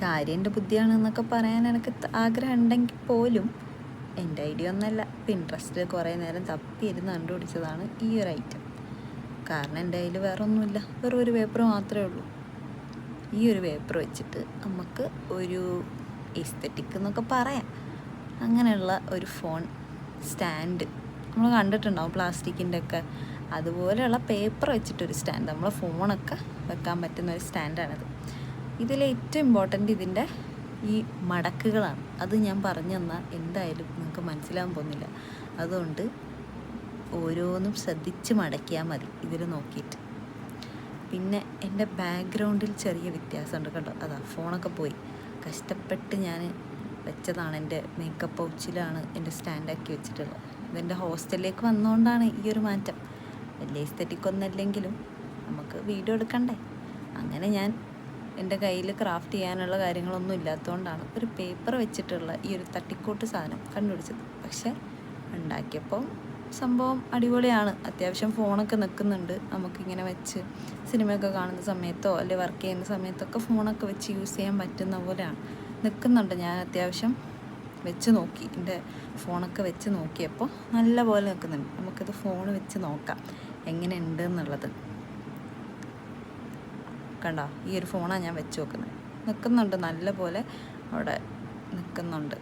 കാര്യം എൻ്റെ ബുദ്ധിയാണെന്നൊക്കെ പറയാൻ എനിക്ക് ആഗ്രഹം ഉണ്ടെങ്കിൽ പോലും എൻ്റെ ഐഡിയ ഒന്നല്ല. പിൻട്രസ്റ്റിൽ കുറേ നേരം തപ്പിയിരുന്ന് കണ്ടുപിടിച്ചതാണ് ഈ ഒരു ഐറ്റം. കാരണം എൻ്റെ കയ്യിൽ വേറെ ഒന്നുമില്ല, വെറും ഒരു പേപ്പർ മാത്രമേ ഉള്ളൂ. ഈ ഒരു പേപ്പർ വെച്ചിട്ട് നമുക്ക് ഒരു എസ്തെറ്റിക് എന്നൊക്കെ പറയാം, അങ്ങനെയുള്ള ഒരു ഫോൺ സ്റ്റാൻഡ് നമ്മൾ കണ്ടിട്ടുണ്ടാവും പ്ലാസ്റ്റിക്കിൻ്റെ ഒക്കെ. അതുപോലെയുള്ള പേപ്പർ വെച്ചിട്ടൊരു സ്റ്റാൻഡ്, നമ്മളെ ഫോണൊക്കെ വെക്കാൻ പറ്റുന്ന ഒരു സ്റ്റാൻഡാണിത്. ഇതിൽ ഏറ്റവും ഇമ്പോർട്ടൻ്റ് ഇതിൻ്റെ ഈ മടക്കുകളാണ്. അത് ഞാൻ പറഞ്ഞു തന്നാൽ എന്തായാലും നിങ്ങൾക്ക് മനസ്സിലാകാൻ പോകുന്നില്ല. അതുകൊണ്ട് ഓരോന്നും ശ്രദ്ധിച്ച് മടക്കിയാൽ മതി ഇതിൽ നോക്കിയിട്ട്. പിന്നെ എൻ്റെ ബാക്ക്ഗ്രൗണ്ടിൽ ചെറിയ വ്യത്യാസമുണ്ട് കേട്ടോ. അതാ ഫോണൊക്കെ പോയി. കഷ്ടപ്പെട്ട് ഞാൻ വെച്ചതാണ്. എൻ്റെ മേക്കപ്പ് പൗച്ചിലാണ് എൻ്റെ സ്റ്റാൻഡാക്കി വെച്ചിട്ടുള്ളത്. ഇതെൻ്റെ ഹോസ്റ്റലിലേക്ക് വന്നുകൊണ്ടാണ് ഈ ഒരു മാറ്റം. വലിയ എസ്തെറ്റിക് ഒന്നല്ലെങ്കിലും നമുക്ക് വീഡിയോ എടുക്കണ്ടേ. അങ്ങനെ ഞാൻ എൻ്റെ കയ്യിൽ ക്രാഫ്റ്റ് ചെയ്യാനുള്ള കാര്യങ്ങളൊന്നും ഇല്ലാത്തതുകൊണ്ടാണ് ഒരു പേപ്പർ വെച്ചിട്ടുള്ള ഈ ഒരു തട്ടിക്കൂട്ട് സാധനം കണ്ടുപിടിച്ചത്. പക്ഷേ ഉണ്ടാക്കിയപ്പോൾ സംഭവം അടിപൊളിയാണ്. അത്യാവശ്യം ഫോണൊക്കെ നിൽക്കുന്നുണ്ട്. നമുക്കിങ്ങനെ വെച്ച് സിനിമയൊക്കെ കാണുന്ന സമയത്തോ അല്ലെങ്കിൽ വർക്ക് ചെയ്യുന്ന സമയത്തൊക്കെ ഫോണൊക്കെ വെച്ച് യൂസ് ചെയ്യാൻ പറ്റുന്ന പോലെയാണ് നിൽക്കുന്നുണ്ട്. ഞാൻ അത്യാവശ്യം വെച്ച് നോക്കി, എൻ്റെ ഫോണൊക്കെ വെച്ച് നോക്കിയപ്പോൾ നല്ല പോലെ നിൽക്കുന്നുണ്ട്. നമുക്കിത് ഫോൺ വെച്ച് നോക്കാം എങ്ങനെയുണ്ട് എന്നുള്ളത്. കണ്ടോ, ഈ ഒരു ഫോണാണ് ഞാൻ വെച്ച് നോക്കുന്നത്. നിൽക്കുന്നുണ്ട്, നല്ല പോലെ അവിടെ നിൽക്കുന്നുണ്ട്.